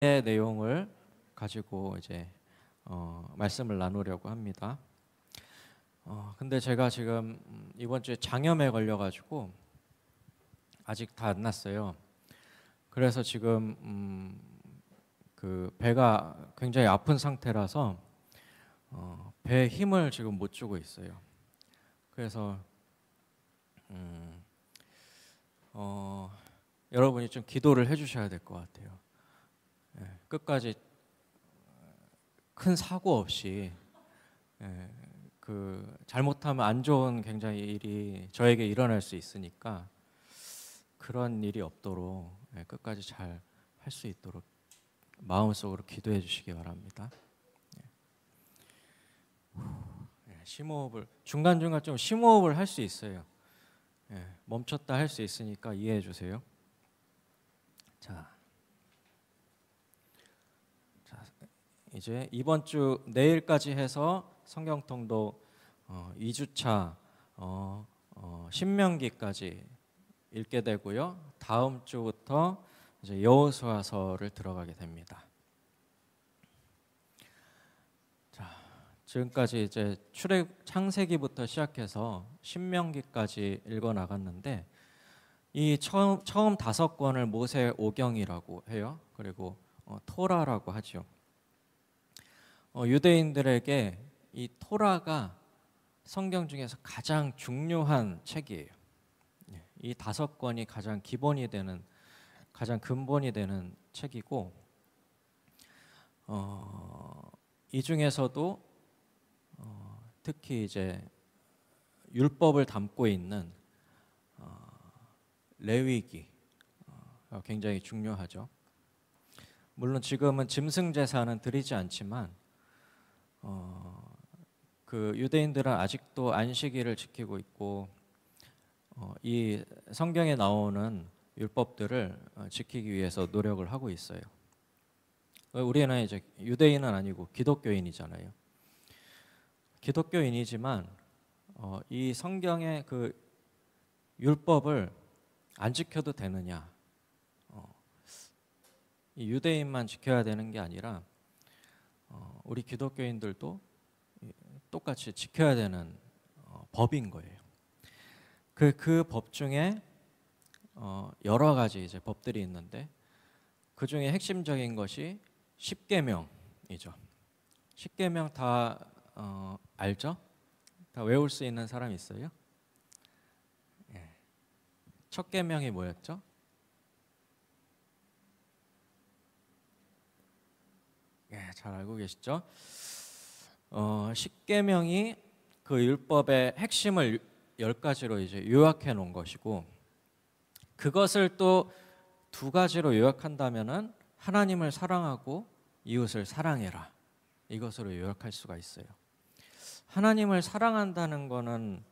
내용을 가지고 이제 말씀을 나누려고 합니다. 근데 제가 지금 이번 주에 장염에 걸려가지고 아직 다 안 났어요. 그래서 지금 그 배가 굉장히 아픈 상태라서 배에 힘을 지금 못 주고 있어요. 그래서 여러분이 좀 기도를 해주셔야 될 것 같아요. 끝까지 큰 사고 없이 그 잘못하면 안 좋은 굉장히 일이 저에게 일어날 수 있으니까 그런 일이 없도록 끝까지 잘 할 수 있도록 마음속으로 기도해 주시기 바랍니다. 심호흡을 중간중간 좀 심호흡을 할 수 있어요. 멈췄다 할 수 있으니까 이해해 주세요. 자, 이제 이번 주 내일까지 해서 성경통독 2주차 신명기까지 읽게 되고요. 다음 주부터 이제 여호수아서를 들어가게 됩니다. 자, 지금까지 이제 창세기부터 시작해서 신명기까지 읽어 나갔는데 이 처음 5권을 모세 오경이라고 해요. 그리고 토라라고 하죠. 유대인들에게 이 토라가 성경 중에서 가장 중요한 책이에요. 이 5권이 가장 기본이 되는, 가장 근본이 되는 책이고, 이 중에서도 특히 이제 율법을 담고 있는 레위기 굉장히 중요하죠. 물론 지금은 짐승 제사는 드리지 않지만 그 유대인들은 아직도 안식일을 지키고 있고 이 성경에 나오는 율법들을 지키기 위해서 노력을 하고 있어요. 우리는 이제 유대인은 아니고 기독교인이잖아요. 기독교인이지만 이 성경의 그 율법을 안 지켜도 되느냐? 이 유대인만 지켜야 되는 게 아니라 우리 기독교인들도 똑같이 지켜야 되는 법인 거예요. 그 법 중에 여러 가지 이제 법들이 있는데 그 중에 핵심적인 것이 십계명이죠. 십계명 다 알죠? 다 외울 수 있는 사람 있어요? 첫 계명이 뭐였죠? 잘 알고 계시죠? 십계명이 그 율법의 핵심을 10가지로 이제 요약해 놓은 것이고 그것을 또 2가지로 요약한다면은 하나님을 사랑하고 이웃을 사랑해라. 이것으로 요약할 수가 있어요. 하나님을 사랑한다는 거는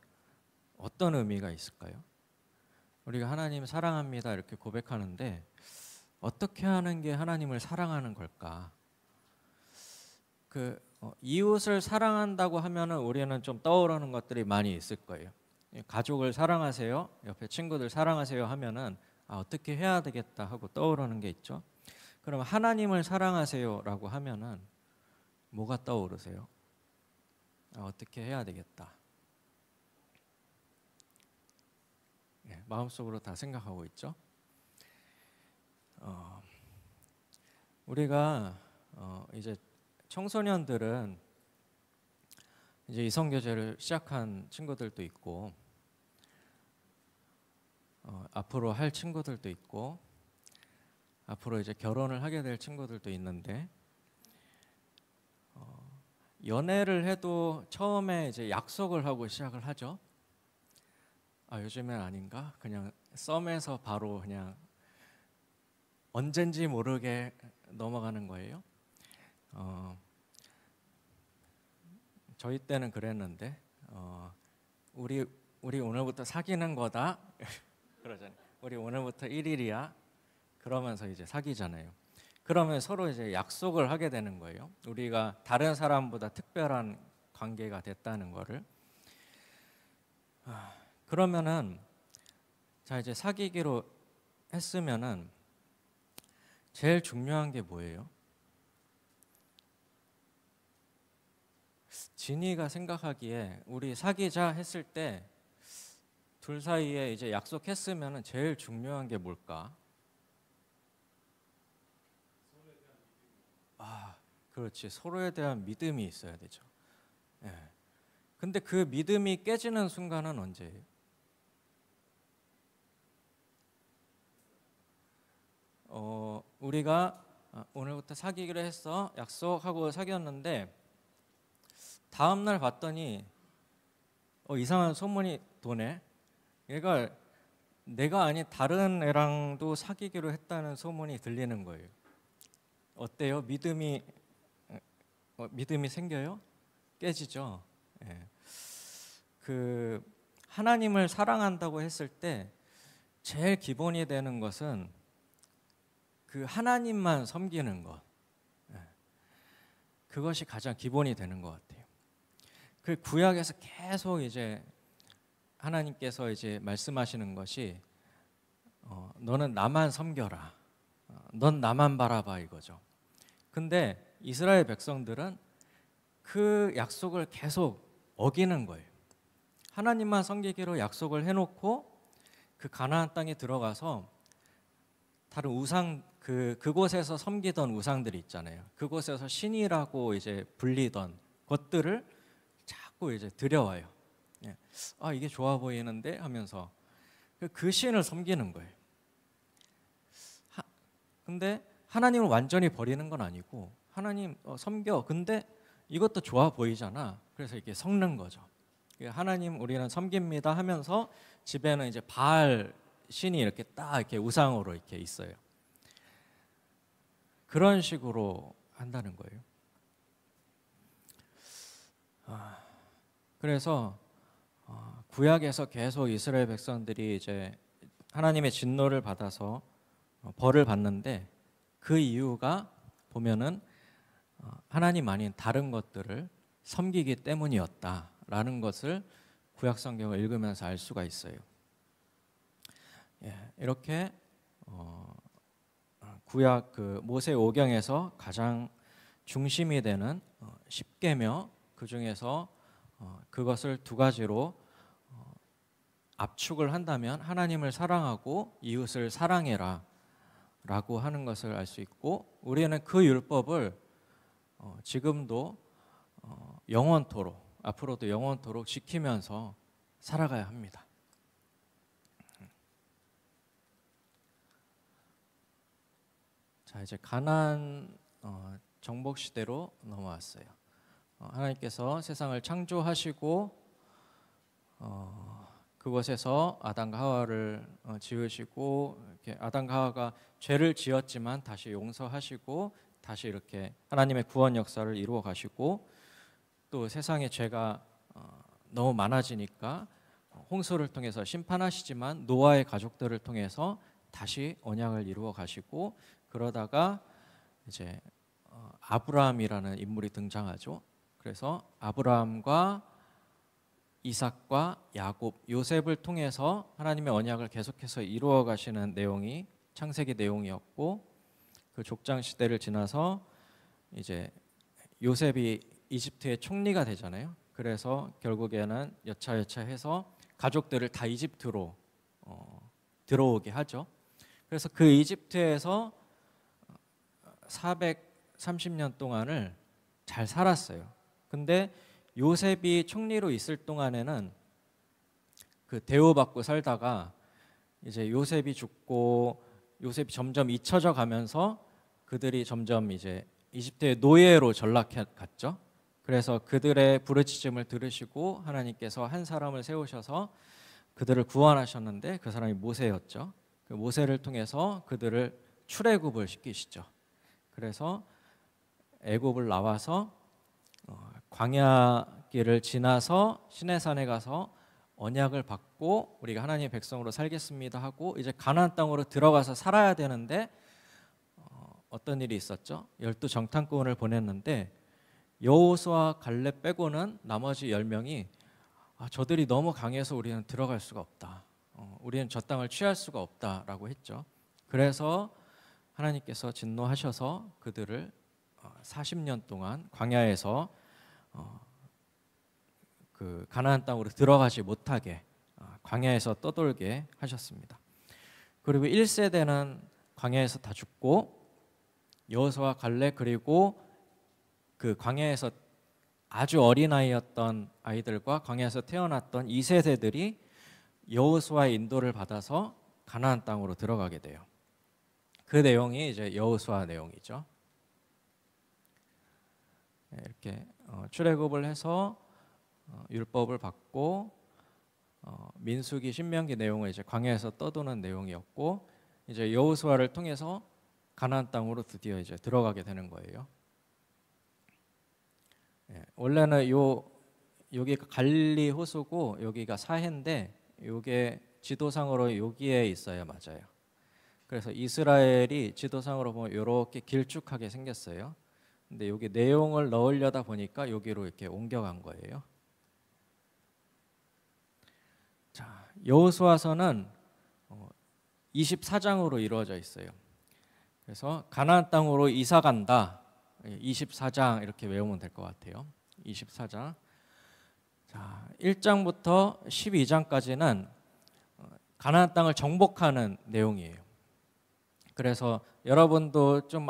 어떤 의미가 있을까요? 우리가 하나님 사랑합니다 이렇게 고백하는데 어떻게 하는 게 하나님을 사랑하는 걸까? 이웃을 사랑한다고 하면은 우리는 좀 떠오르는 것들이 많이 있을 거예요. 가족을 사랑하세요, 옆에 친구들 사랑하세요 하면은 어떻게 해야 되겠다 하고 떠오르는 게 있죠. 그럼 하나님을 사랑하세요라고 하면은 뭐가 떠오르세요? 어떻게 해야 되겠다. 마음속으로 다 생각하고 있죠. 우리가 이제 청소년들은 이제 이성교제를 시작한 친구들도 있고 앞으로 할 친구들도 있고 앞으로 이제 결혼을 하게 될 친구들도 있는데 연애를 해도 처음에 이제 약속을 하고 시작을 하죠. 요즘엔 아닌가? 그냥 썸에서 바로 그냥 언젠지 모르게 넘어가는 거예요. 저희 때는 그랬는데 우리 오늘부터 사귀는 거다 그러잖아요. 우리 오늘부터 1일이야 그러면서 이제 사귀잖아요. 그러면 서로 이제 약속을 하게 되는 거예요. 우리가 다른 사람보다 특별한 관계가 됐다는 거를. 그러면은 자 이제 사귀기로 했으면은 제일 중요한 게 뭐예요? 진이가 생각하기에 우리 사귀자 했을 때 둘 사이에 이제 약속했으면 제일 중요한 게 뭘까? 아, 그렇지. 서로에 대한 믿음이 있어야 되죠. 예. 근데 그 믿음이 깨지는 순간은 언제예요? 우리가 오늘부터 사귀기로 했어. 약속하고 사귀었는데 다음 날 봤더니 이상한 소문이 도네. 얘가 내가 아닌 다른 애랑도 사귀기로 했다는 소문이 들리는 거예요. 어때요? 믿음이 생겨요? 깨지죠. 예. 그 하나님을 사랑한다고 했을 때 제일 기본이 되는 것은 그 하나님만 섬기는 것. 예. 그것이 가장 기본이 되는 것 같아요. 그 구약에서 계속 이제 하나님께서 이제 말씀하시는 것이 너는 나만 섬겨라. 넌 나만 바라봐 이거죠. 근데 이스라엘 백성들은 그 약속을 계속 어기는 거예요. 하나님만 섬기기로 약속을 해놓고 그 가나안 땅에 들어가서 다른 우상 그곳에서 섬기던 우상들이 있잖아요. 그곳에서 신이라고 이제 불리던 것들을 자꾸 이제 들여와요. 예. 아 이게 좋아 보이는데 하면서 그 신을 섬기는 거예요. 근데 하나님을 완전히 버리는 건 아니고 하나님 섬겨. 근데 이것도 좋아 보이잖아. 그래서 이렇게 섞는 거죠. 하나님 우리는 섬깁니다 하면서 집에는 이제 바알 신이 이렇게 딱 이렇게 우상으로 이렇게 있어요. 그런 식으로 한다는 거예요. 그래서 구약에서 계속 이스라엘 백성들이 이제 하나님의 진노를 받아서 벌을 받는데 그 이유가 보면은 하나님 아닌 다른 것들을 섬기기 때문이었다라는 것을 구약 성경을 읽으면서 알 수가 있어요. 예, 이렇게 구약 그 모세 오경에서 가장 중심이 되는 십계명 그 중에서 그것을 두 가지로 압축을 한다면 하나님을 사랑하고 이웃을 사랑해라 라고 하는 것을 알 수 있고 우리는 그 율법을 지금도 영원토록 앞으로도 영원토록 지키면서 살아가야 합니다. 자 이제 가나안 정복 시대로 넘어왔어요. 하나님께서 세상을 창조하시고 그곳에서 아담과 하와를 지으시고 이렇게 아담과 하와가 죄를 지었지만 다시 용서하시고 다시 이렇게 하나님의 구원 역사를 이루어 가시고 또 세상의 죄가 너무 많아지니까 홍수를 통해서 심판하시지만 노아의 가족들을 통해서 다시 언약을 이루어 가시고 그러다가 이제 아브라함이라는 인물이 등장하죠. 그래서 아브라함과 이삭과 야곱, 요셉을 통해서 하나님의 언약을 계속해서 이루어 가시는 내용이 창세기 내용이었고 그 족장 시대를 지나서 이제 요셉이 이집트의 총리가 되잖아요. 그래서 결국에는 여차여차해서 가족들을 다 이집트로 들어오게 하죠. 그래서 그 이집트에서 430년 동안을 잘 살았어요. 근데 요셉이 총리로 있을 동안에는 그 대우받고 살다가 이제 요셉이 죽고 요셉이 점점 잊혀져 가면서 그들이 점점 이제 이집트의 노예로 전락해 갔죠. 그래서 그들의 부르짖음을 들으시고 하나님께서 한 사람을 세우셔서 그들을 구원하셨는데 그 사람이 모세였죠. 그 모세를 통해서 그들을 출애굽을 시키시죠. 그래서 애굽을 나와서 광야길을 지나서 시내산에 가서 언약을 받고 우리가 하나님의 백성으로 살겠습니다 하고 이제 가나안 땅으로 들어가서 살아야 되는데 어떤 일이 있었죠? 12 정탐꾼을 보냈는데 여호수아 갈렙 빼고는 나머지 10명이 저들이 너무 강해서 우리는 들어갈 수가 없다. 우리는 저 땅을 취할 수가 없다라고 했죠. 그래서 하나님께서 진노하셔서 그들을 40년 동안 광야에서 그 가나안 땅으로 들어가지 못하게 광야에서 떠돌게 하셨습니다. 그리고 1세대는 광야에서 다 죽고 여호수아, 갈렙 그리고 그 광야에서 아주 어린아이였던 아이들과 광야에서 태어났던 2세대들이 여호수아의 인도를 받아서 가나안 땅으로 들어가게 돼요. 그 내용이 이제 여호수아 내용이죠. 이렇게 출애굽을 해서 율법을 받고 민수기, 신명기 내용을 이제 광야에서 떠도는 내용이었고, 이제 여호수아를 통해서 가나안 땅으로 드디어 이제 들어가게 되는 거예요. 원래는 여기가 갈릴리 호수고 여기가 사해인데, 요게 지도상으로 여기에 있어요. 맞아요. 그래서 이스라엘이 지도상으로 보면 이렇게 길쭉하게 생겼어요. 근데 여기 내용을 넣으려다 보니까 여기로 이렇게 옮겨간 거예요. 자, 여호수아서는 24장으로 이루어져 있어요. 그래서 가나안 땅으로 이사 간다. 24장 이렇게 외우면 될 것 같아요. 24장. 자, 1장부터 12장까지는 가나안 땅을 정복하는 내용이에요. 그래서 여러분도 좀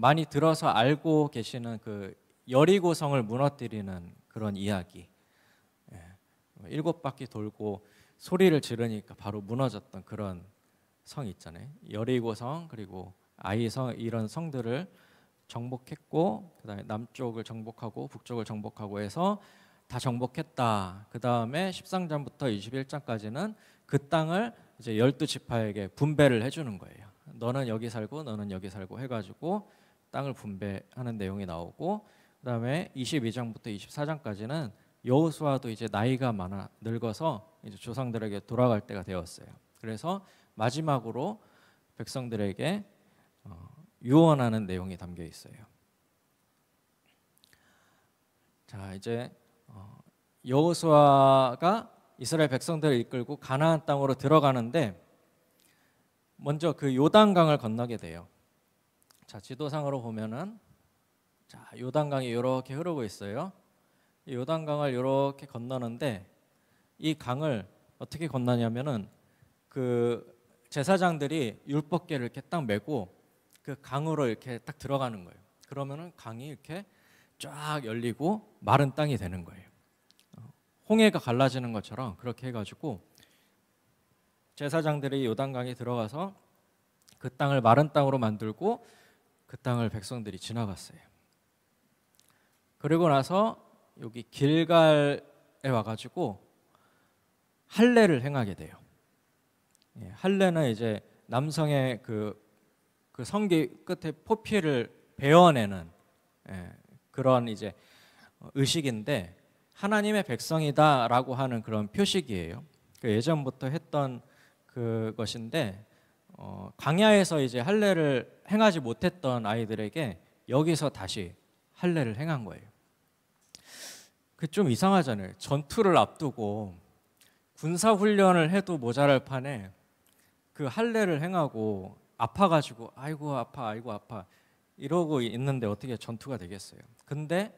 많이 들어서 알고 계시는 그 여리고성을 무너뜨리는 그런 이야기. 7바퀴 돌고 소리를 지르니까 바로 무너졌던 그런 성 있잖아요. 여리고성 그리고 아이성, 이런 성들을 정복했고, 그다음에 남쪽을 정복하고 북쪽을 정복하고 해서 다 정복했다. 그다음에 13장부터 21장까지는 그 땅을 이제 12지파에게 분배를 해주는 거예요. 너는 여기 살고 너는 여기 살고 해가지고 땅을 분배하는 내용이 나오고, 그다음에 22장부터 24장까지는 여호수아도 이제 나이가 많아 늙어서 이제 조상들에게 돌아갈 때가 되었어요. 그래서 마지막으로 백성들에게 유언하는 내용이 담겨 있어요. 자, 이제 여호수아가 이스라엘 백성들을 이끌고 가나안 땅으로 들어가는데, 먼저 그 요단강을 건너게 돼요. 자, 지도상으로 보면은 자, 요단강이 이렇게 흐르고 있어요. 이 요단강을 이렇게 건너는데, 이 강을 어떻게 건너냐면은 그 제사장들이 율법궤를 이렇게 딱 메고 그 강으로 이렇게 딱 들어가는 거예요. 그러면은 강이 이렇게 쫙 열리고 마른 땅이 되는 거예요. 홍해가 갈라지는 것처럼 그렇게 해가지고 제사장들이 요단강에 들어가서 그 땅을 마른 땅으로 만들고 그 땅을 백성들이 지나갔어요. 그리고 나서 여기 길갈에 와가지고 할례를 행하게 돼요. 할례는 이제 남성의 그 성기 끝에 포피를 베어내는 그런 이제 의식인데, 하나님의 백성이다라고 하는 그런 표식이에요. 예전부터 했던 그것인데, 광야에서 이제 할례를 행하지 못했던 아이들에게 여기서 다시 할례를 행한 거예요. 그 좀 이상하잖아요. 전투를 앞두고 군사 훈련을 해도 모자랄 판에 그 할례를 행하고 아파가지고 아이고 아파 아이고 아파 이러고 있는데 어떻게 전투가 되겠어요. 근데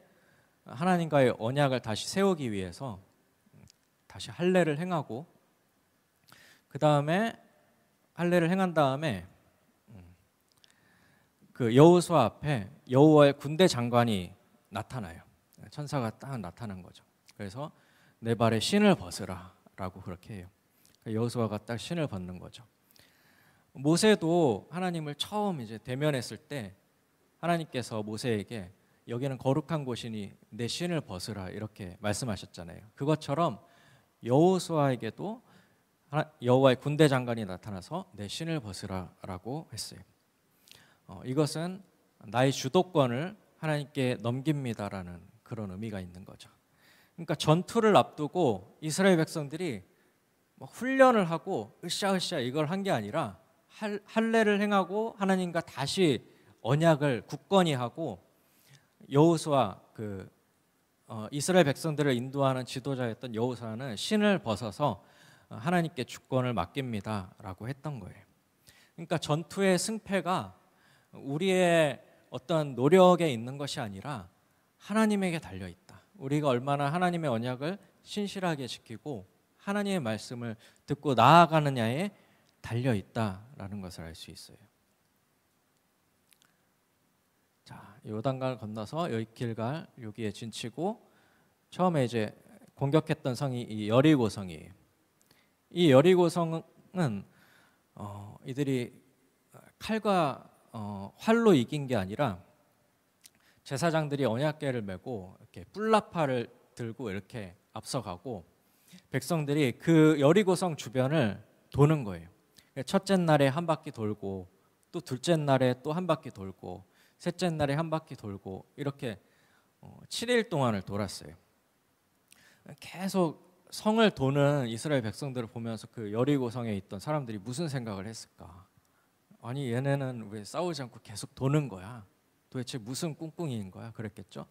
하나님과의 언약을 다시 세우기 위해서 다시 할례를 행하고, 그 다음에 할례를 행한 다음에 그 여호수아 앞에 여호와의 군대 장관이 나타나요. 천사가 딱 나타난 거죠. 그래서 내 발에 신을 벗으라 라고 그렇게 해요. 여호수아가 딱 신을 벗는 거죠. 모세도 하나님을 처음 이제 대면했을 때 하나님께서 모세에게 여기는 거룩한 곳이니 내 신을 벗으라 이렇게 말씀하셨잖아요. 그것처럼 여호수아에게도 여호와의 군대 장관이 나타나서 내 신을 벗으라라고 했어요. 이것은 나의 주도권을 하나님께 넘깁니다라는 그런 의미가 있는 거죠. 그러니까 전투를 앞두고 이스라엘 백성들이 훈련을 하고 으쌰으쌰 이걸 한 게 아니라 할례를 행하고 하나님과 다시 언약을 굳건히 하고, 여호수아 이스라엘 백성들을 인도하는 지도자였던 여호수아는 신을 벗어서 하나님께 주권을 맡깁니다라고 했던 거예요. 그러니까 전투의 승패가 우리의 어떤 노력에 있는 것이 아니라 하나님에게 달려 있다. 우리가 얼마나 하나님의 언약을 신실하게 지키고 하나님의 말씀을 듣고 나아가느냐에 달려 있다라는 것을 알 수 있어요. 자, 요단강을 건너서 여길갈 여기에 진치고 처음에 이제 공격했던 성이 이 여리고 성이에요. 이 여리고 성은 이들이 칼과 활로 이긴 게 아니라 제사장들이 언약궤를 메고 이렇게 뿔나팔을 들고 이렇게 앞서가고 백성들이 그 여리고성 주변을 도는 거예요. 첫째 날에 한 바퀴 돌고 또 둘째 날에 또 한 바퀴 돌고 셋째 날에 한 바퀴 돌고 이렇게 7일 동안을 돌았어요. 계속 성을 도는 이스라엘 백성들을 보면서 그 여리고성에 있던 사람들이 무슨 생각을 했을까? 아니 얘네는 왜 싸우지 않고 계속 도는 거야? 도대체 무슨 꿍꿍이인 거야? 그랬겠죠.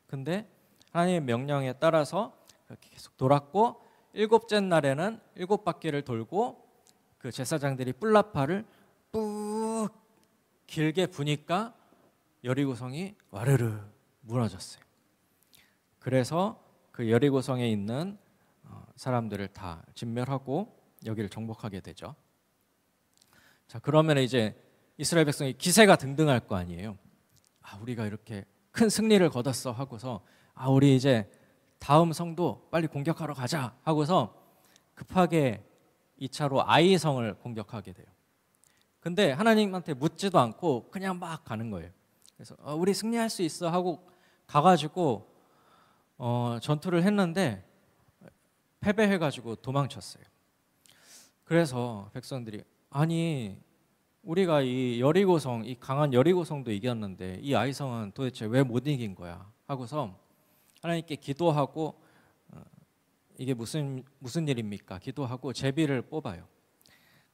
근데 하나님의 명령에 따라서 그렇게 계속 돌았고 일곱째 날에는 7바퀴를 돌고 그 제사장들이 뿔나팔을 뿍 길게 부니까 여리고성이 와르르 무너졌어요. 그래서 그 여리고성에 있는 사람들을 다 진멸하고 여기를 정복하게 되죠. 자, 그러면 이제 이스라엘 백성이 기세가 등등할 거 아니에요. 아, 우리가 이렇게 큰 승리를 거뒀어 하고서 우리 이제 다음 성도 빨리 공격하러 가자 하고서 급하게 2차로 아이성을 공격하게 돼요. 근데 하나님한테 묻지도 않고 그냥 막 가는 거예요. 그래서 우리 승리할 수 있어 하고 가가지고 전투를 했는데 패배해가지고 도망쳤어요. 그래서 백성들이 아니 우리가 이 여리고성, 이 강한 여리고성도 이겼는데 이 아이성은 도대체 왜 못 이긴 거야 하고서 하나님께 기도하고 이게 무슨 일입니까? 기도하고 제비를 뽑아요.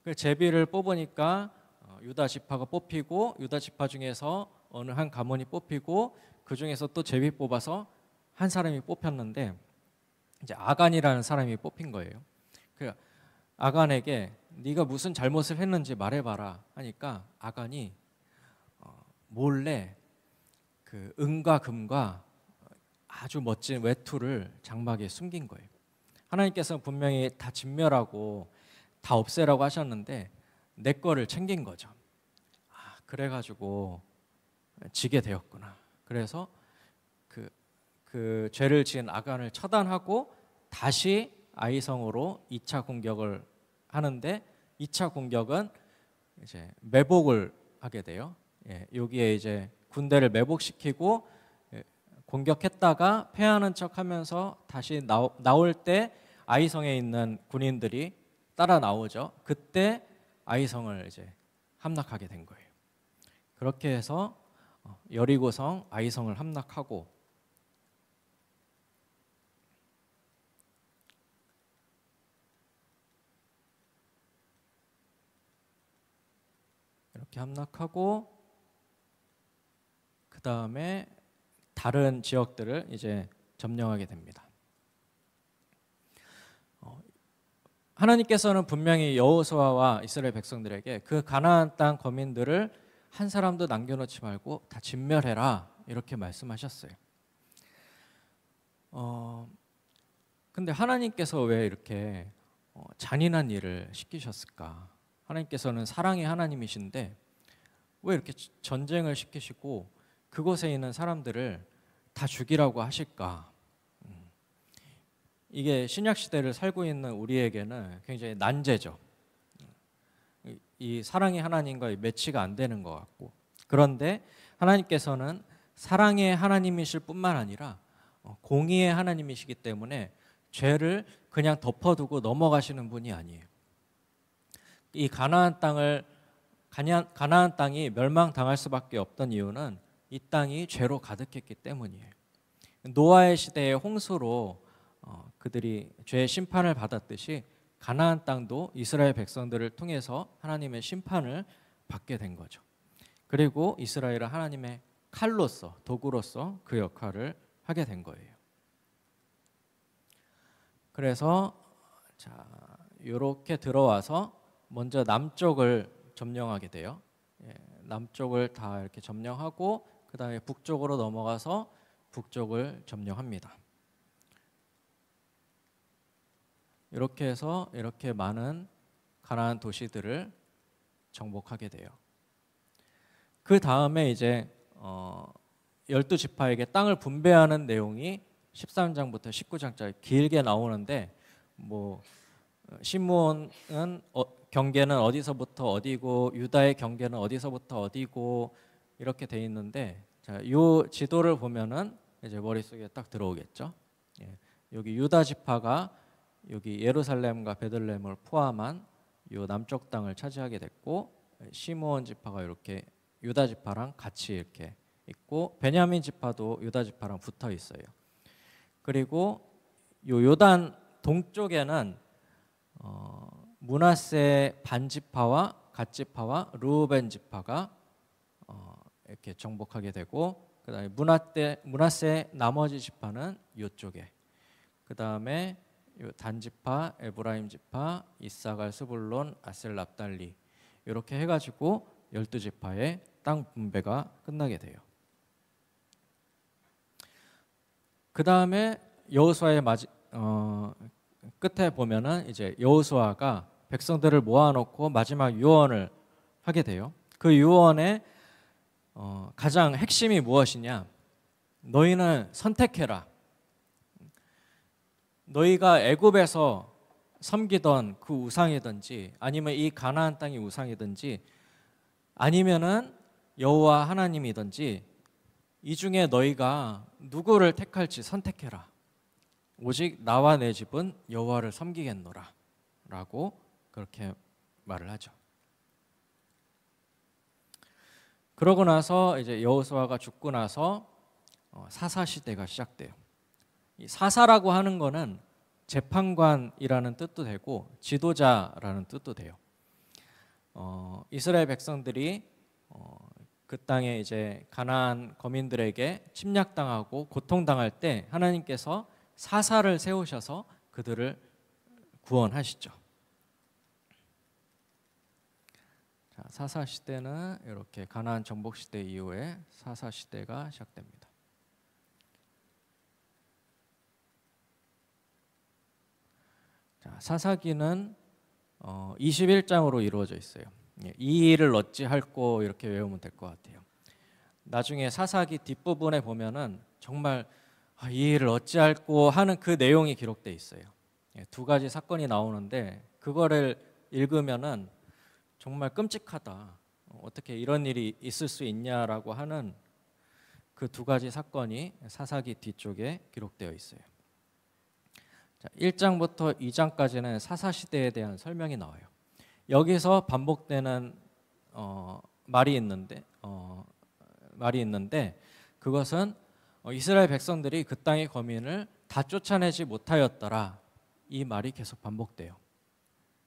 그 제비를 뽑으니까 유다 지파가 뽑히고 유다 지파 중에서 어느 한 가문이 뽑히고 그 중에서 또 제비 뽑아서 한 사람이 뽑혔는데 이제 아간이라는 사람이 뽑힌 거예요. 그 아간에게 네가 무슨 잘못을 했는지 말해봐라 하니까 아간이 몰래 그 은과 금과 아주 멋진 외투를 장막에 숨긴 거예요. 하나님께서는 분명히 다 진멸하고 다 없애라고 하셨는데 내 거를 챙긴 거죠. 그래가지고 지게 되었구나. 그래서 그 죄를 지은 아간을 처단하고 다시 아이성으로 2차 공격을 하는데 2차 공격은 이제 매복을 하게 돼요. 여기에 이제 군대를 매복시키고 공격했다가 패하는 척하면서 다시 나올 때 아이성에 있는 군인들이 따라 나오죠. 그때 아이성을 이제 함락하게 된 거예요. 그렇게 해서 여리고성 아이성을 함락하고 이렇게 함락하고 그 다음에 다른 지역들을 이제 점령하게 됩니다. 하나님께서는 분명히 여호수아와 이스라엘 백성들에게 그 가나안 땅 거민들을 한 사람도 남겨놓지 말고 다 진멸해라 이렇게 말씀하셨어요. 근데 하나님께서 왜 이렇게 잔인한 일을 시키셨을까? 하나님께서는 사랑의 하나님이신데 왜 이렇게 전쟁을 시키시고 그곳에 있는 사람들을 다 죽이라고 하실까? 이게 신약 시대를 살고 있는 우리에게는 굉장히 난제죠. 이 사랑의 하나님과 매치가 안 되는 것 같고, 그런데 하나님께서는 사랑의 하나님이실 뿐만 아니라 공의의 하나님이시기 때문에 죄를 그냥 덮어두고 넘어가시는 분이 아니에요. 이 가나안 땅이 멸망당할 수밖에 없던 이유는 이 땅이 죄로 가득했기 때문이에요. 노아의 시대의 홍수로 그들이 죄의 심판을 받았듯이 가나안 땅도 이스라엘 백성들을 통해서 하나님의 심판을 받게 된 거죠. 그리고 이스라엘은 하나님의 칼로서, 도구로서 그 역할을 하게 된 거예요. 그래서 자, 이렇게 들어와서 먼저 남쪽을 점령하게 돼요. 남쪽을 다 이렇게 점령하고 그 다음에 북쪽으로 넘어가서 북쪽을 점령합니다. 이렇게 해서 이렇게 많은 가나안 도시들을 정복하게 돼요. 그 다음에 이제 12지파에게 땅을 분배하는 내용이 13장부터 19장까지 길게 나오는데 뭐 시므온은 경계는 어디서부터 어디고 유다의 경계는 어디서부터 어디고 이렇게 돼 있는데 자, 이 지도를 보면은 이제 머릿속에 딱 들어오겠죠. 여기 유다 지파가 여기 예루살렘과 베들레헴을 포함한 요 남쪽 땅을 차지하게 됐고 시므온 지파가 이렇게 유다 지파랑 같이 이렇게 있고 베냐민 지파도 유다 지파랑 붙어 있어요. 그리고 요 요단 동쪽에는 므낫세 반지파와 갓지파와 르우벤 지파가 이렇게 정복하게 되고 그다음에 므낫세 나머지 지파는 이쪽에 그다음에 단지파, 에브라임 지파, 이사갈, 스불론, 아셀, 납달리 이렇게 해가지고 12지파의 땅 분배가 끝나게 돼요. 그 다음에 여호수아의 끝에 보면은 이제 여호수아가 백성들을 모아놓고 마지막 유언을 하게 돼요. 그 유언의 가장 핵심이 무엇이냐? 너희는 선택해라. 너희가 애굽에서 섬기던 그 우상이든지 아니면 이 가나안 땅이 우상이든지 아니면은 여호와 하나님이든지 이 중에 너희가 누구를 택할지 선택해라. 오직 나와 내 집은 여호와를 섬기겠노라 라고 그렇게 말을 하죠. 그러고 나서 이제 여호수아가 죽고 나서 사사 시대가 시작돼요. 이 사사라고 하는 거는 재판관이라는 뜻도 되고 지도자라는 뜻도 돼요. 이스라엘 백성들이 그 땅에 이제 가나안 거민들에게 침략당하고 고통당할 때 하나님께서 사사를 세우셔서 그들을 구원하시죠. 자, 사사 시대는 이렇게 가나안 정복 시대 이후에 사사 시대가 시작됩니다. 자, 사사기는 21장으로 이루어져 있어요. 이 일을 어찌할꼬 이렇게 외우면 될 것 같아요. 나중에 사사기 뒷부분에 보면은 정말 이 일을 어찌할꼬 하는 그 내용이 기록돼 있어요. 두 가지 사건이 나오는데 그거를 읽으면은 정말 끔찍하다. 어떻게 이런 일이 있을 수 있냐라고 하는 그 두 가지 사건이 사사기 뒤쪽에 기록되어 있어요. 자, 1장부터 2장까지는 사사 시대에 대한 설명이 나와요. 여기서 반복되는 말이 있는데 그것은 이스라엘 백성들이 그 땅의 거민을 다 쫓아내지 못하였더라. 이 말이 계속 반복돼요.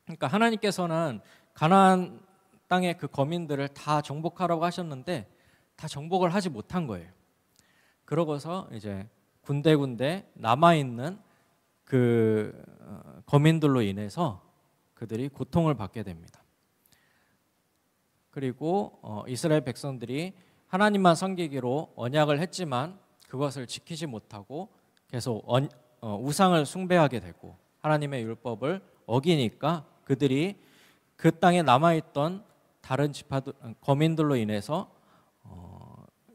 그러니까 하나님께서는 가나안 땅의 그 거민들을 다 정복하라고 하셨는데 다 정복을 하지 못한 거예요. 그러고서 이제 군데군데 남아 있는 그 거민들로 인해서 그들이 고통을 받게 됩니다. 그리고 이스라엘 백성들이 하나님만 섬기기로 언약을 했지만 그것을 지키지 못하고 계속 우상을 숭배하게 되고 하나님의 율법을 어기니까 그들이 그 땅에 남아있던 다른 지파들 거민들로 인해서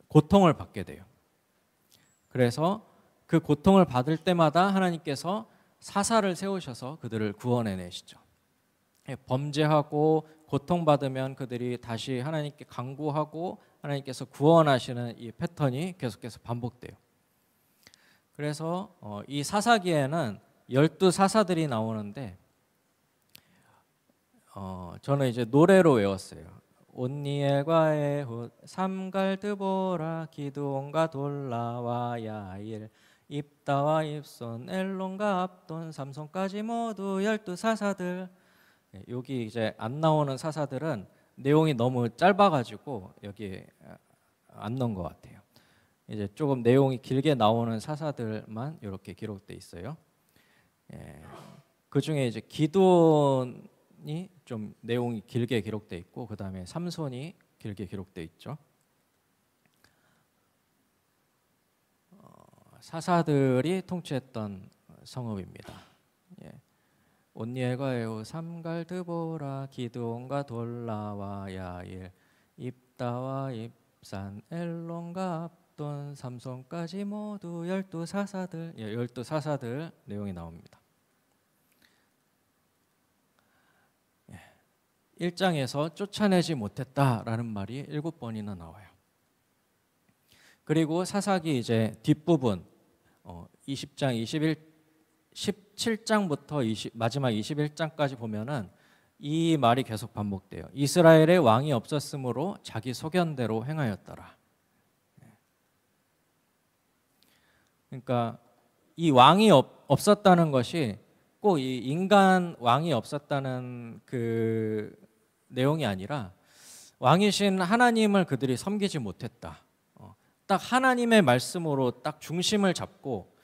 고통을 받게 돼요. 그래서 그 고통을 받을 때마다 하나님께서 사사를 세우셔서 그들을 구원해내시죠. 범죄하고 고통받으면 그들이 다시 하나님께 간구하고 하나님께서 구원하시는 이 패턴이 계속해서 반복돼요. 그래서 이 사사기에는 12사사들이 나오는데 저는 이제 노래로 외웠어요. 온니엘과 에훗, 삼갈, 드보라, 기드온과 돌라와 야일, 입다와 입손, 엘론과 압돈, 삼손까지 모두 12사사들. 여기 이제 안 나오는 사사들은 내용이 너무 짧아가지고 여기 안 넣은 것 같아요. 이제 조금 내용이 길게 나오는 사사들만 이렇게 기록돼 있어요. 그 중에 이제 기드온은 다란이 좀 내용이 길게 기록돼 있고 그 다음에 삼손이 길게 기록돼 있죠. 사사들이 통치했던 성읍입니다. 예. 온니엘과 에호, 삼갈, 드보라, 기드온과 돌라와 야일, 입다와 입산, 엘론과 압돈, 삼손까지 모두 12사사들, 12사사들 내용이 나옵니다. 1장에서 쫓아내지 못했다라는 말이 7번이나 나와요. 그리고 사사기 이제 뒷부분 20장 17장부터 마지막 21장까지 보면은 이 말이 계속 반복돼요. 이스라엘에 왕이 없었으므로 자기 소견대로 행하였더라. 그러니까 이 왕이 없었다는 것이 꼭 이 인간 왕이 없었다는 그 내용이 아니라 왕이신 하나님을 그들이 섬기지 못했다. 딱 하나님의 말씀으로 딱 중심을 잡고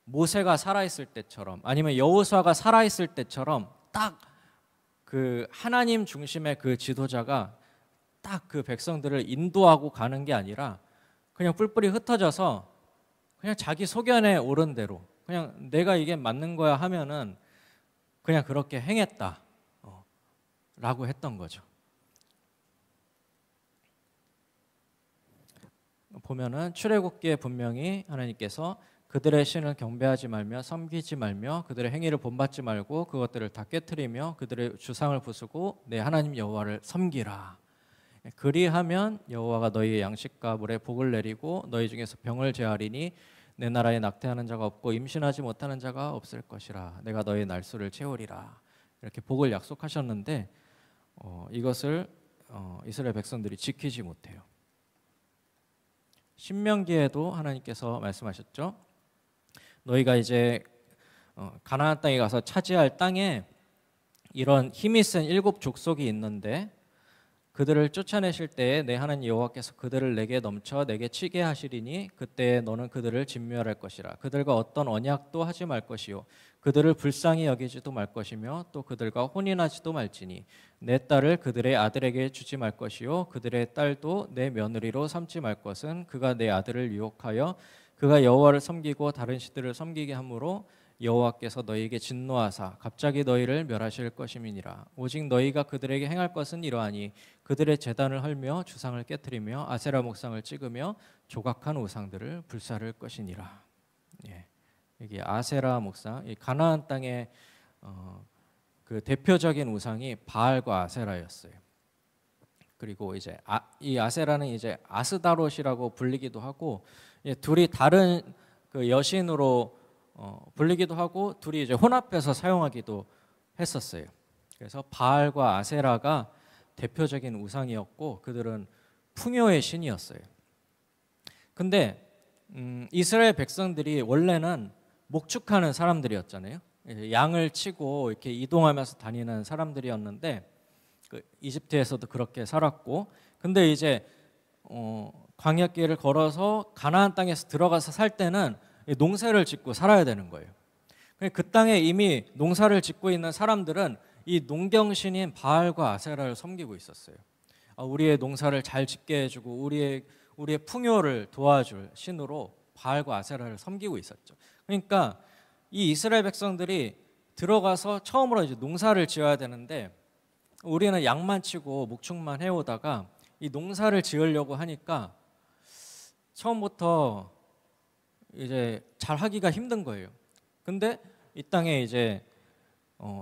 모세가 살아있을 때처럼 아니면 여호수아가 살아있을 때처럼 딱 그 하나님 중심의 그 지도자가 딱 그 백성들을 인도하고 가는 게 아니라 그냥 뿔뿔이 흩어져서 그냥 자기 소견에 옳은 대로 그냥 내가 이게 맞는 거야 하면은 그냥 그렇게 행했다 라고 했던 거죠. 보면은 출애굽기에 분명히 하나님께서 그들의 신을 경배하지 말며 섬기지 말며 그들의 행위를 본받지 말고 그것들을 다 깨트리며 그들의 주상을 부수고 내 하나님 여호와를 섬기라. 그리하면 여호와가 너희의 양식과 물에 복을 내리고 너희 중에서 병을 제하리니 내 나라에 낙태하는 자가 없고 임신하지 못하는 자가 없을 것이라. 내가 너희 날수를 채우리라. 이렇게 복을 약속하셨는데 이것을 이스라엘 백성들이 지키지 못해요. 신명기에도 하나님께서 말씀하셨죠. 너희가 이제 가나안 땅에 가서 차지할 땅에 이런 힘이 센 7 족속이 있는데 그들을 쫓아내실 때에 내 하나님 여호와께서 그들을 내게 넘쳐 내게 치게 하시리니 그때 너는 그들을 진멸할 것이라. 그들과 어떤 언약도 하지 말 것이요 그들을 불쌍히 여기지도 말 것이며 또 그들과 혼인하지도 말지니 내 딸을 그들의 아들에게 주지 말 것이요 그들의 딸도 내 며느리로 삼지 말 것은 그가 내 아들을 유혹하여 그가 여호와를 섬기고 다른 신들을 섬기게 하므로 여호와께서 너희에게 진노하사 갑자기 너희를 멸하실 것임이니라. 오직 너희가 그들에게 행할 것은 이러하니 그들의 제단을 헐며 주상을 깨뜨리며 아세라 목상을 찍으며 조각한 우상들을 불사를 것이니라. 예. 여기 아세라 목상, 이 가나안 땅의 그 대표적인 우상이 바알과 아세라였어요. 그리고 이제 이 아세라는 이제 아스다롯이라고 불리기도 하고 둘이 다른 그 여신으로 불리기도 하고 둘이 이제 혼합해서 사용하기도 했었어요. 그래서 바알과 아세라가 대표적인 우상이었고 그들은 풍요의 신이었어요. 근데 이스라엘 백성들이 원래는 목축하는 사람들이었잖아요. 양을 치고 이렇게 이동하면서 다니는 사람들이었는데 이집트에서도 그렇게 살았고 근데 이제 광야길을 걸어서 가나안 땅에서 들어가서 살 때는 농사를 짓고 살아야 되는 거예요. 그 땅에 이미 농사를 짓고 있는 사람들은 이 농경신인 바알과 아세라를 섬기고 있었어요. 우리의 농사를 잘 짓게 해주고 우리의 풍요를 도와줄 신으로 바알과 아세라를 섬기고 있었죠. 그러니까 이 이스라엘 백성들이 들어가서 처음으로 이제 농사를 지어야 되는데 우리는 양만 치고 목축만 해오다가 이 농사를 지으려고 하니까 처음부터 이제 잘 하기가 힘든 거예요. 근데 이 땅에 이제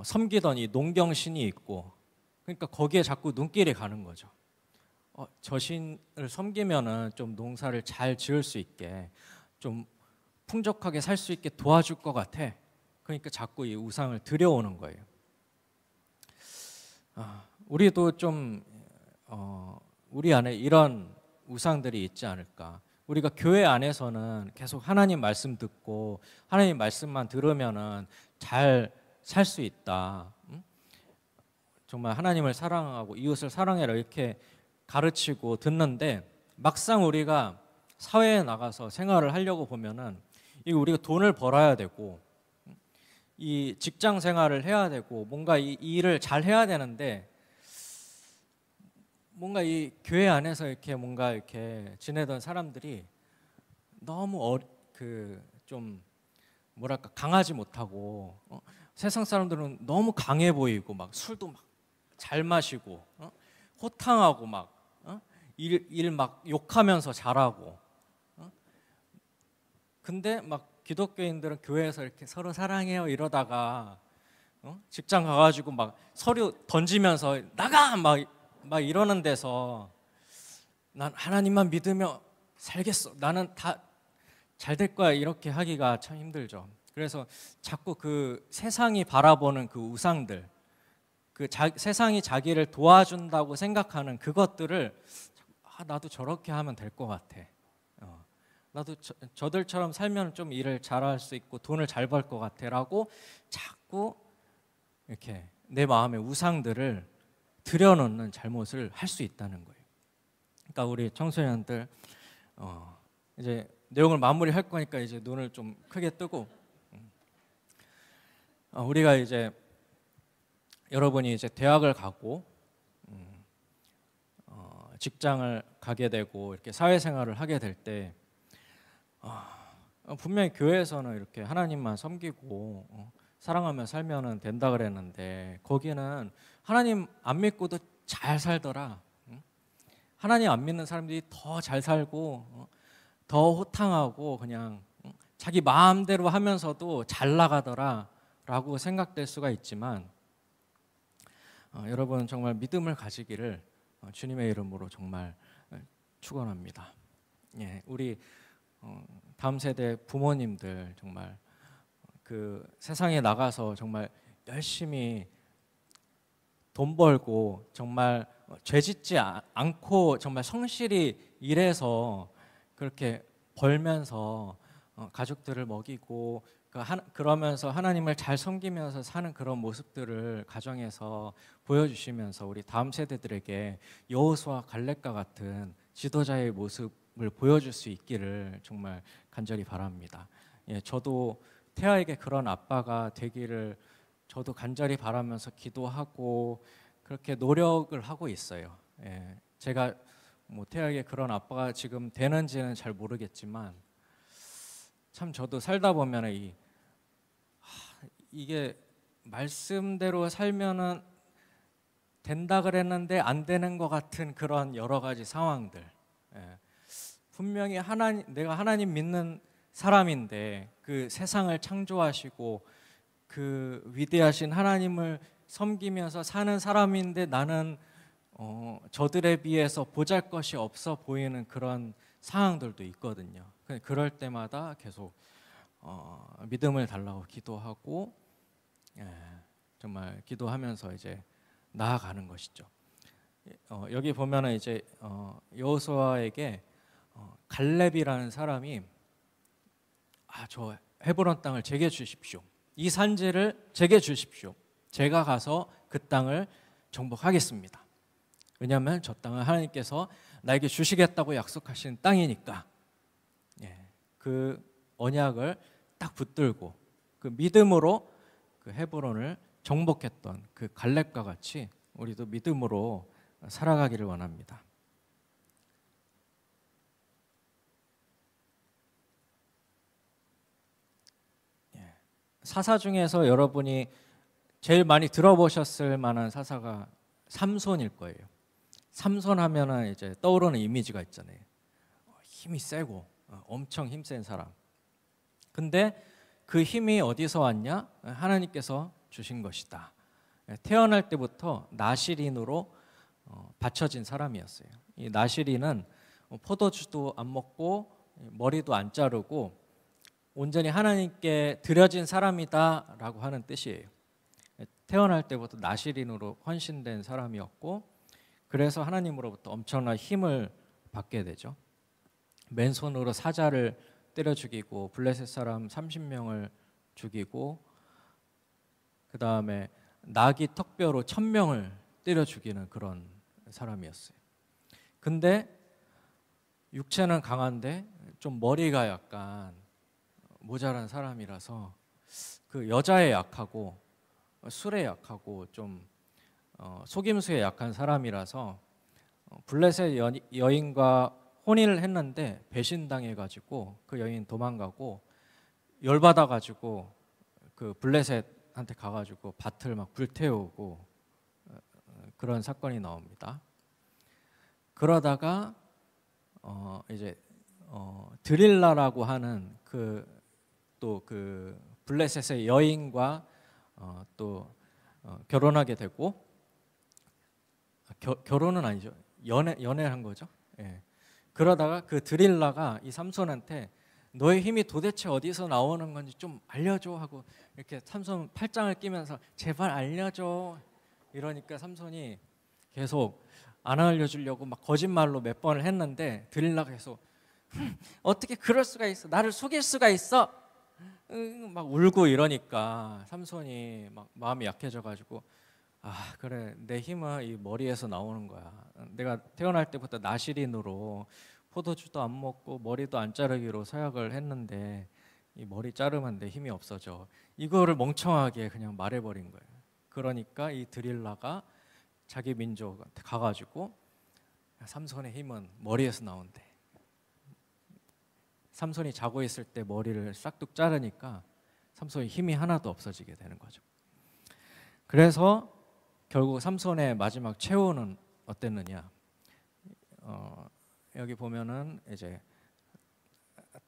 섬기던 이 농경신이 있고 그러니까 거기에 자꾸 눈길이 가는 거죠. 저 신을 섬기면은 좀 농사를 잘 지을 수 있게 좀 풍족하게 살 수 있게 도와줄 것 같아. 그러니까 자꾸 이 우상을 들여오는 거예요. 우리도 좀 우리 안에 이런 우상들이 있지 않을까. 우리가 교회 안에서는 계속 하나님 말씀 듣고 하나님 말씀만 들으면은 잘 살 수 있다. 정말 하나님을 사랑하고 이웃을 사랑해라 이렇게 가르치고 듣는데 막상 우리가 사회에 나가서 생활을 하려고 보면은 우리가 돈을 벌어야 되고 이 직장 생활을 해야 되고 뭔가 이 일을 잘 해야 되는데 뭔가 이 교회 안에서 이렇게 뭔가 이렇게 지내던 사람들이 너무 좀 뭐랄까 강하지 못하고 세상 사람들은 너무 강해 보이고 막 술도 막 잘 마시고 호탕하고 막 일 막 욕하면서 잘하고 근데 막 기독교인들은 교회에서 이렇게 서로 사랑해요 이러다가 직장 가가지고 막 서류 던지면서 나가 막 이러는 데서 난 하나님만 믿으며 살겠어. 나는 다 잘 될 거야. 이렇게 하기가 참 힘들죠. 그래서 자꾸 그 세상이 바라보는 그 우상들, 세상이 자기를 도와준다고 생각하는 그것들을 나도 저렇게 하면 될 것 같아. 나도 저들처럼 살면 좀 일을 잘할 수 있고 돈을 잘 벌 것 같아라고 자꾸 이렇게 내 마음의 우상들을 들여놓는 잘못을 할 수 있다는 거예요. 그러니까 우리 청소년들 이제 내용을 마무리할 거니까 이제 눈을 좀 크게 뜨고 우리가 이제 여러분이 이제 대학을 가고 직장을 가게 되고 이렇게 사회생활을 하게 될 때 분명히 교회에서는 이렇게 하나님만 섬기고 사랑하며 살면 된다 그랬는데 거기는 하나님 안 믿고도 잘 살더라. 하나님 안 믿는 사람들이 더 잘 살고 더 호탕하고 그냥 자기 마음대로 하면서도 잘 나가더라 라고 생각될 수가 있지만 여러분 정말 믿음을 가지기를 주님의 이름으로 정말 축원합니다. 예, 우리 다음 세대 부모님들 정말 그 세상에 나가서 정말 열심히 돈 벌고 정말 죄 짓지 않고 정말 성실히 일해서 그렇게 벌면서 가족들을 먹이고 그러면서 하나님을 잘 섬기면서 사는 그런 모습들을 가정에서 보여주시면서 우리 다음 세대들에게 여호수아 갈렙과 같은 지도자의 모습을 보여줄 수 있기를 정말 간절히 바랍니다. 예, 저도 태아에게 그런 아빠가 되기를 저도 간절히 바라면서 기도하고 그렇게 노력을 하고 있어요. 예, 제가 뭐 태아에게 그런 아빠가 지금 되는지는 잘 모르겠지만 참 저도 살다 보면 이게 말씀대로 살면은 된다 그랬는데 안 되는 것 같은 그런 여러 가지 상황들. 예, 분명히 내가 하나님 믿는 사람인데 그 세상을 창조하시고 그 위대하신 하나님을 섬기면서 사는 사람인데 나는 저들에 비해서 보잘것이 없어 보이는 그런 상황들도 있거든요. 그럴 때마다 계속 믿음을 달라고 기도하고 정말 기도하면서 이제 나아가는 것이죠. 여기 보면은 이제 여호수아에게 갈렙이라는 사람이 저 헤브론 땅을 제게 주십시오. 이 산지를 제게 주십시오. 제가 가서 그 땅을 정복하겠습니다. 왜냐하면 저 땅은 하나님께서 나에게 주시겠다고 약속하신 땅이니까. 그 언약을 딱 붙들고 그 믿음으로 그 헤브론을 정복했던 그 갈렙과 같이 우리도 믿음으로 살아가기를 원합니다. 사사 중에서 여러분이 제일 많이 들어보셨을 만한 사사가 삼손일 거예요. 삼손 하면은 이제 떠오르는 이미지가 있잖아요. 힘이 세고 엄청 힘센 사람. 근데 그 힘이 어디서 왔냐? 하나님께서 주신 것이다. 태어날 때부터 나시린으로 받쳐진 사람이었어요. 이 나시린은 포도주도 안 먹고 머리도 안 자르고 온전히 하나님께 드려진 사람이다라고 하는 뜻이에요. 태어날 때부터 나시린으로 헌신된 사람이었고 그래서 하나님으로부터 엄청난 힘을 받게 되죠. 맨손으로 사자를 때려 죽이고 블레셋 사람 30명을 죽이고 그 다음에 나귀 턱뼈로 1000명을 때려 죽이는 그런 사람이었어요. 근데 육체는 강한데 좀 머리가 약간 모자란 사람이라서 그 여자에 약하고 술에 약하고 좀 속임수에 약한 사람이라서 블레셋 여인과 혼인을 했는데 배신당해가지고 그 여인 도망가고 열받아가지고 그 블레셋한테 가가지고 밭을 막 불태우고 그런 사건이 나옵니다. 그러다가 이제 드릴라라고 하는 또 그 블레셋의 여인과 또 결혼하게 되고 결혼은 아니죠. 연애한 거죠. 예. 그러다가 그 드릴라가 이 삼손한테 너의 힘이 도대체 어디서 나오는 건지 좀 알려줘 하고 이렇게 삼손 팔짱을 끼면서 제발 알려줘 이러니까 삼손이 계속 안 알려주려고 막 거짓말로 몇 번을 했는데 드릴라가 계속 어떻게 그럴 수가 있어, 나를 속일 수가 있어, 막 울고 이러니까 삼손이 막 마음이 약해져가지고 아 그래, 내 힘은 이 머리에서 나오는 거야. 내가 태어날 때부터 나시린으로 포도주도 안 먹고 머리도 안 자르기로 서약을 했는데 이 머리 자르면 내 힘이 없어져. 이거를 멍청하게 그냥 말해버린 거예요. 그러니까 이 드릴라가 자기 민족한테 가가지고 삼손의 힘은 머리에서 나온대. 삼손이 자고 있을 때 머리를 싹둑 자르니까 삼손이 힘이 하나도 없어지게 되는 거죠. 그래서 결국 삼손의 마지막 최후는 어땠느냐? 여기 보면은 이제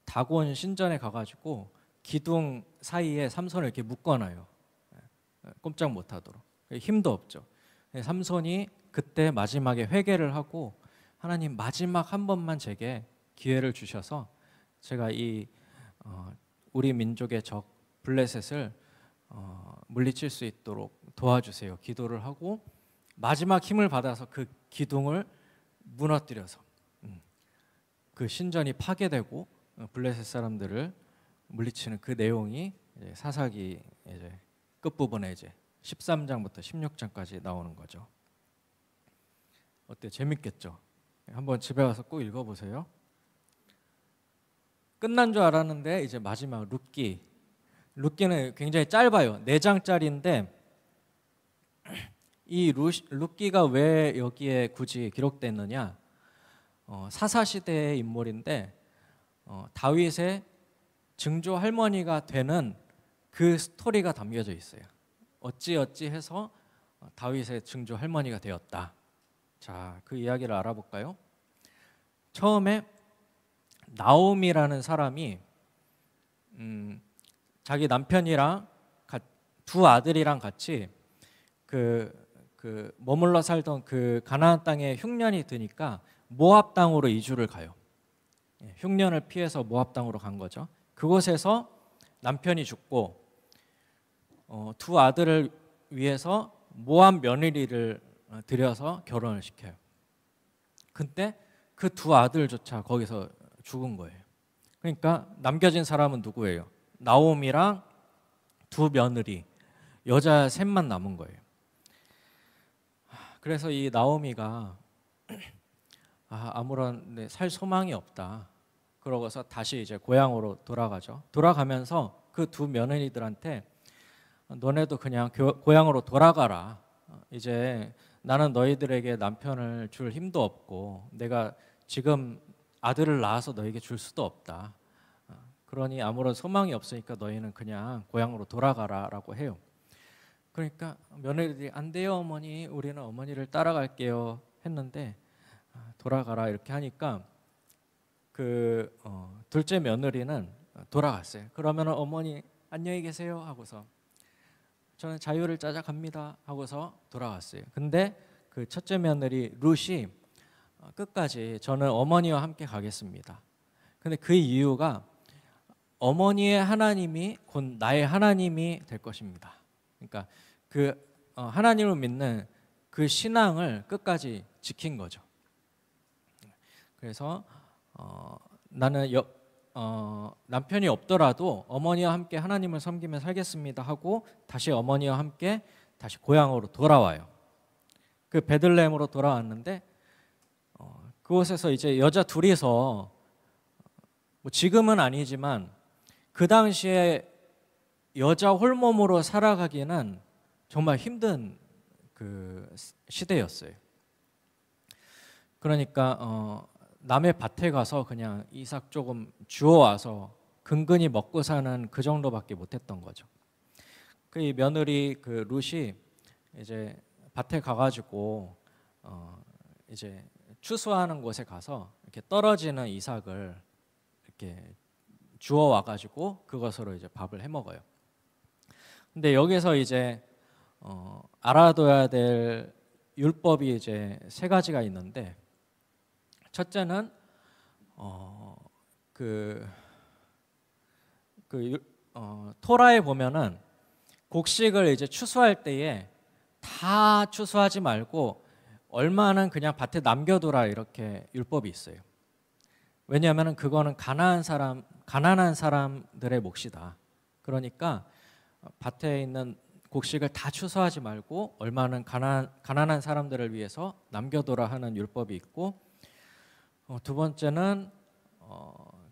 다곤 신전에 가가지고 기둥 사이에 삼손을 이렇게 묶어놔요. 꼼짝 못하도록. 힘도 없죠. 삼손이 그때 마지막에 회개를 하고 하나님 마지막 한 번만 제게 기회를 주셔서 제가 이 우리 민족의 적 블레셋을 물리칠 수 있도록 도와주세요. 기도를 하고 마지막 힘을 받아서 그 기둥을 무너뜨려서 그 신전이 파괴되고 블레셋 사람들을 물리치는 그 내용이 이제 사사기 이제 끝부분에 이제 13장부터 16장까지 나오는 거죠. 어때? 재밌겠죠? 한번 집에 와서 꼭 읽어보세요. 끝난 줄 알았는데 이제 마지막 룻기는 굉장히 짧아요. 4장짜리인데 이 룻기가 왜 여기에 굳이 기록됐느냐? 사사시대의 인물인데 다윗의 증조 할머니가 되는 그 스토리가 담겨져 있어요. 어찌어찌 해서 다윗의 증조 할머니가 되었다. 자, 그 이야기를 알아볼까요? 처음에 나옴이라는 사람이 자기 남편이랑 두 아들이랑 같이 그 머물러 살던 그 가나안 땅에 흉년이 드니까 모압 땅으로 이주를 가요. 흉년을 피해서 모압 땅으로 간 거죠. 그곳에서 남편이 죽고 두 아들을 위해서 모압 며느리를 들여서 결혼을 시켜요. 근데 그 두 아들조차 거기서 죽은 거예요. 그러니까 남겨진 사람은 누구예요? 나옴이랑 두 며느리, 여자 셋만 남은 거예요. 그래서 이 나오미가 아무런 살 소망이 없다. 그러고서 다시 이제 고향으로 돌아가죠. 돌아가면서 그 두 며느리들한테 너네도 그냥 고향으로 돌아가라. 이제 나는 너희들에게 남편을 줄 힘도 없고 내가 지금 아들을 낳아서 너에게 줄 수도 없다. 그러니 아무런 소망이 없으니까 너희는 그냥 고향으로 돌아가라라고 해요. 그러니까 며느리들이 안 돼요 어머니, 우리는 어머니를 따라갈게요 했는데 돌아가라 이렇게 하니까 그 둘째 며느리는 돌아갔어요. 그러면 어머니 안녕히 계세요 하고서 저는 자유를 찾아갑니다 하고서 돌아갔어요. 근데 그 첫째 며느리 룻이 끝까지 저는 어머니와 함께 가겠습니다. 근데 그 이유가 어머니의 하나님이 곧 나의 하나님이 될 것입니다. 그러니까 그 하나님을 믿는 그 신앙을 끝까지 지킨 거죠. 그래서 나는 남편이 없더라도 어머니와 함께 하나님을 섬기며 살겠습니다 하고 다시 어머니와 함께 다시 고향으로 돌아와요. 그 베들레헴으로 돌아왔는데 그곳에서 이제 여자 둘이서 뭐 지금은 아니지만 그 당시에 여자 홀몸으로 살아가기는 정말 힘든 그 시대였어요. 그러니까 남의 밭에 가서 그냥 이삭 조금 주워와서 근근히 먹고 사는 그 정도밖에 못했던 거죠. 그 이 며느리 그 룻이 이제 밭에 가가지고 이제 추수하는 곳에 가서 이렇게 떨어지는 이삭을 이렇게 주워 와가지고 그것으로 이제 밥을 해 먹어요. 근데 여기서 이제 알아둬야 될 율법이 이제 세 가지가 있는데, 첫째는 토라에 보면은 곡식을 이제 추수할 때에 다 추수하지 말고 얼마는 그냥 밭에 남겨두라, 이렇게 율법이 있어요. 왜냐하면 그거는 가난한 사람들의 몫이다. 그러니까 밭에 있는 곡식을 다 추수하지 말고 얼마는 가난한 사람들을 위해서 남겨두라 하는 율법이 있고, 두 번째는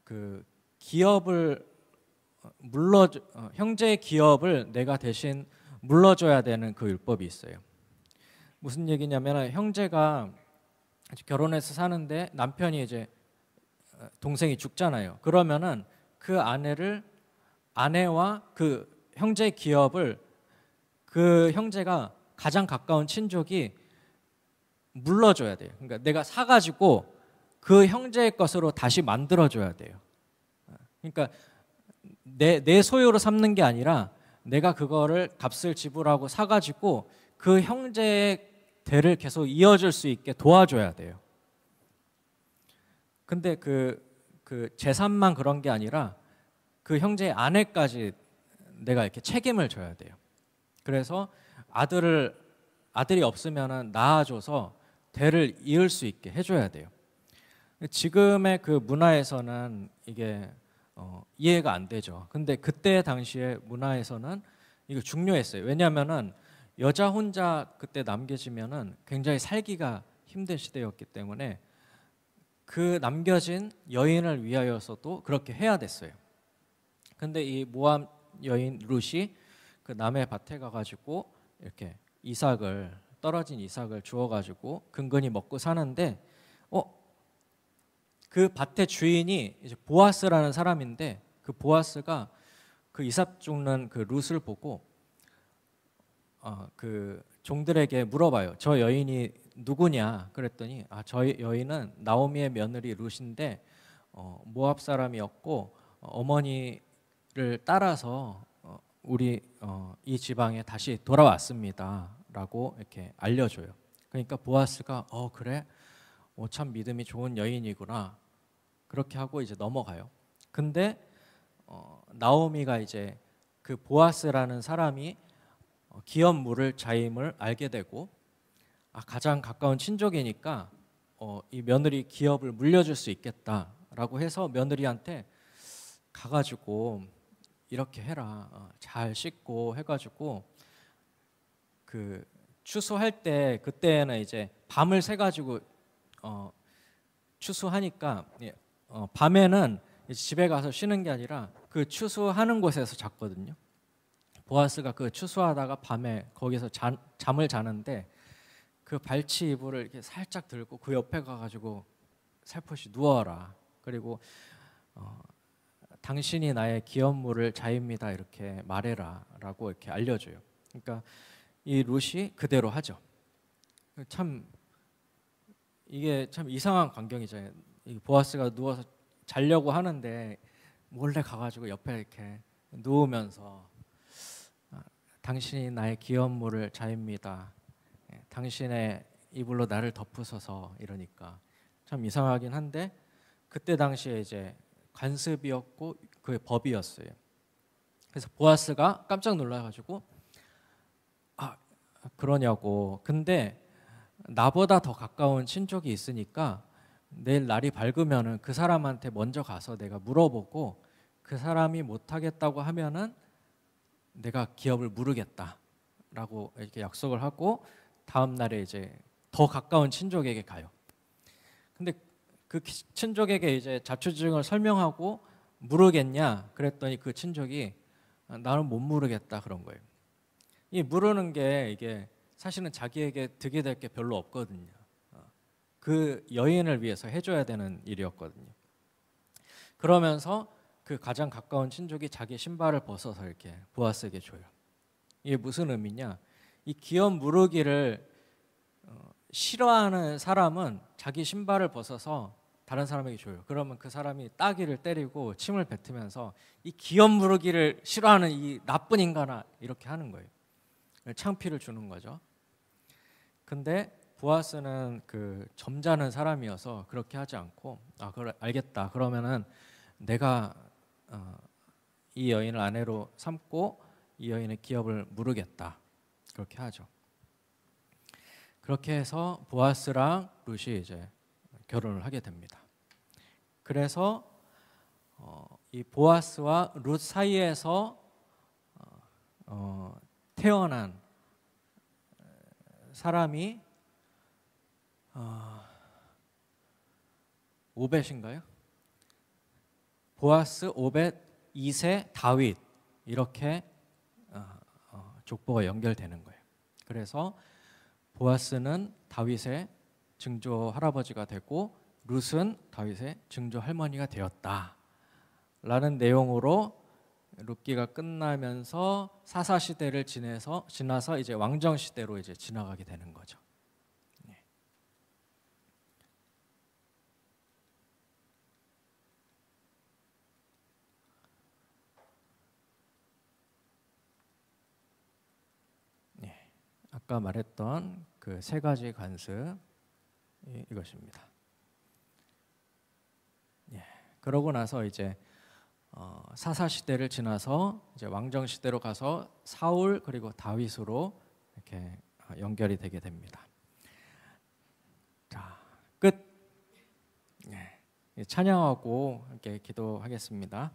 그 기업을 형제의 기업을 내가 대신 물러줘야 되는 그 율법이 있어요. 무슨 얘기냐면, 형제가 결혼해서 사는데 남편이 이제 동생이 죽잖아요. 그러면은 그 아내와 그 형제의 기업을 그 형제가 가장 가까운 친족이 물러줘야 돼요. 그러니까 내가 사가지고 그 형제의 것으로 다시 만들어줘야 돼요. 그러니까 내 소유로 삼는 게 아니라 내가 그거를 값을 지불하고 사가지고 그 형제의 대를 계속 이어줄 수 있게 도와줘야 돼요. 근데 그 재산만 그런 게 아니라 그 형제의 아내까지 내가 이렇게 책임을 져야 돼요. 그래서 아들이 없으면은 낳아줘서 대를 이을 수 있게 해줘야 돼요. 지금의 그 문화에서는 이게 이해가 안 되죠. 근데 그때 당시에 문화에서는 이거 중요했어요. 왜냐하면은 여자 혼자 그때 남겨지면은 굉장히 살기가 힘든 시대였기 때문에 그 남겨진 여인을 위하여서도 그렇게 해야 됐어요. 근데 이 모압 여인 룻이 그 남의 밭에 가가지고 이렇게 떨어진 이삭을 주워가지고 근근히 먹고 사는데, 그 밭의 주인이 이제 보아스라는 사람인데, 그 보아스가 그 이삭 줍는 그 룻을 보고 그 종들에게 물어봐요. 저 여인이 누구냐? 그랬더니 저 여인은 나오미의 며느리 룻인데 모압 사람이었고 어머니를 따라서 우리 이 지방에 다시 돌아왔습니다라고 이렇게 알려줘요. 그러니까 보아스가 그래? 참 믿음이 좋은 여인이구나. 그렇게 하고 이제 넘어가요. 근데 나오미가 이제 그 보아스라는 사람이 기업 물을 자임을 알게 되고, 가장 가까운 친족이니까 이 며느리 기업을 물려줄 수 있겠다라고 해서 며느리한테 가가지고 이렇게 해라, 잘 씻고 해가지고 그 추수할 때, 그때는 이제 밤을 새가지고 추수하니까 밤에는 집에 가서 쉬는 게 아니라 그 추수하는 곳에서 잤거든요. 보아스가 그 추수하다가 밤에 거기서 잠을 자는데 그 발치 이불을 이렇게 살짝 들고 그 옆에 가가지고 살포시 누워라. 그리고 당신이 나의 기업물을 자입니다, 이렇게 말해라라고 이렇게 알려줘요. 그러니까 이 룻이 그대로 하죠. 참 이게 참 이상한 광경이죠. 보아스가 누워서 자려고 하는데 몰래 가가지고 옆에 이렇게 누우면서 당신이 나의 기업물을 자입니다. 당신의 이불로 나를 덮으소서, 이러니까 참 이상하긴 한데, 그때 당시에 이제 관습이었고 그 법이었어요. 그래서 보아스가 깜짝 놀라가지고 그러냐고. 근데 나보다 더 가까운 친족이 있으니까 내일 날이 밝으면은 그 사람한테 먼저 가서 내가 물어보고 그 사람이 못하겠다고 하면은 내가 기업을 물으겠다라고 이렇게 약속을 하고 다음 날에 이제 더 가까운 친족에게 가요. 근데 그 친족에게 이제 자초지종을 설명하고 물으겠냐 그랬더니 그 친족이 나는 못 무르겠다 그런 거예요. 이 무르는 게 이게 사실은 자기에게 득이 될 게 별로 없거든요. 그 여인을 위해서 해줘야 되는 일이었거든요. 그러면서 그 가장 가까운 친족이 자기 신발을 벗어서 이렇게 보아스에게 줘요. 이게 무슨 의미냐? 이 기업 무르기를 싫어하는 사람은 자기 신발을 벗어서 다른 사람에게 줘요. 그러면 그 사람이 따귀를 때리고 침을 뱉으면서 이 기업 무르기를 싫어하는 이 나쁜 인간아 이렇게 하는 거예요. 창피를 주는 거죠. 근데 보아스는 그 점잖은 사람이어서 그렇게 하지 않고 그래 알겠다. 그러면은 내가 이 여인을 아내로 삼고 이 여인의 기업을 무르겠다. 그렇게 하죠. 그렇게 해서 보아스랑 룻이 이제 결혼을 하게 됩니다. 그래서 이 보아스와 룻 사이에서 태어난 사람이 오벳인가요? 보아스, 오벳, 이세, 다윗 이렇게 족보가 연결되는 거예요. 그래서 보아스는 다윗의 증조 할아버지가 되고 룻은 다윗의 증조 할머니가 되었다라는 내용으로 룻기가 끝나면서 사사 시대를 지나서 이제 왕정 시대로 이제 지나가게 되는 거죠. 아까 말했던 그 세 가지 관습 이것입니다. 그러고 나서 이제 사사 시대를 지나서 이제 왕정 시대로 가서 사울 그리고 다윗으로 이렇게 연결이 되게 됩니다. 자, 끝. 찬양하고 함께 기도하겠습니다.